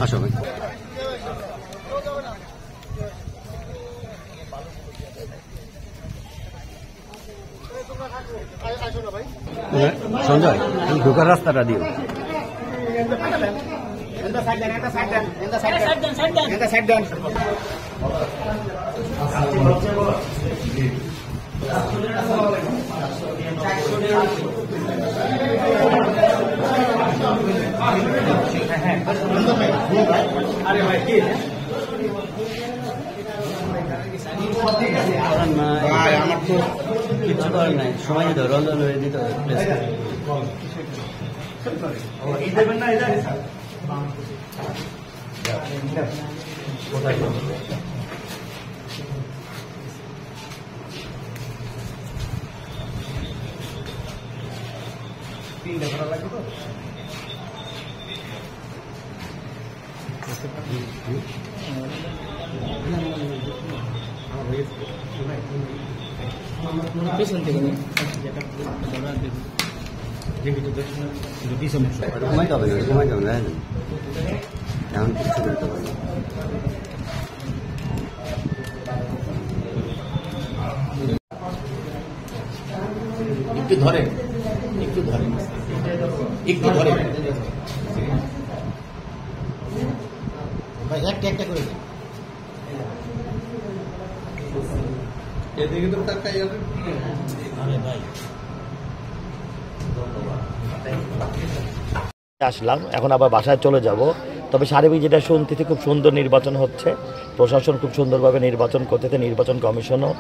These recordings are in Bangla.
আসো ভাই। সঞ্জয় ঢোকার রাস্তাটা দিও। আমার তো কিছু করার নাই, সময় দিতে রঞ্জন হয়ে দিতে হবে। তিনটা করা লাগবে তো। পেছন থেকে ঘুমাই যাবে না, ঘুমাই যাবে না, এমন কিছু করতে পারবে। একটু ধরে, একটু ধরে, একটু ধরে ভাই, একটা একটা করে এদিকে তো তাকাই যাবে। আরে ভাই আসলাম, এখন আবার বাসায় চলে যাব। তবে সার্বিক যেটা শুনতেছি খুব সুন্দর নির্বাচন হচ্ছে, প্রশাসন খুব সুন্দরভাবে নির্বাচন করতেছে, নির্বাচন কমিশনও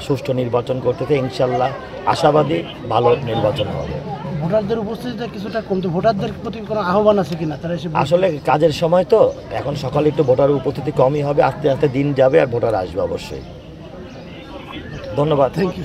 সুষ্ঠু নির্বাচন করতেছে। ইনশাল্লাহ আশাবাদী ভালো নির্বাচন হবে। ভোটারদের উপস্থিতিটা কিছুটা কমতে, ভোটারদের প্রতি কোনো আহ্বান আছে কিনা? তারা এসে আসলে কাজের সময় তো এখন সকালে একটু ভোটার উপস্থিতি কমই হবে, আস্তে আস্তে দিন যাবে আর ভোটার আসবে অবশ্যই। ধন্যবাদ। Thank you.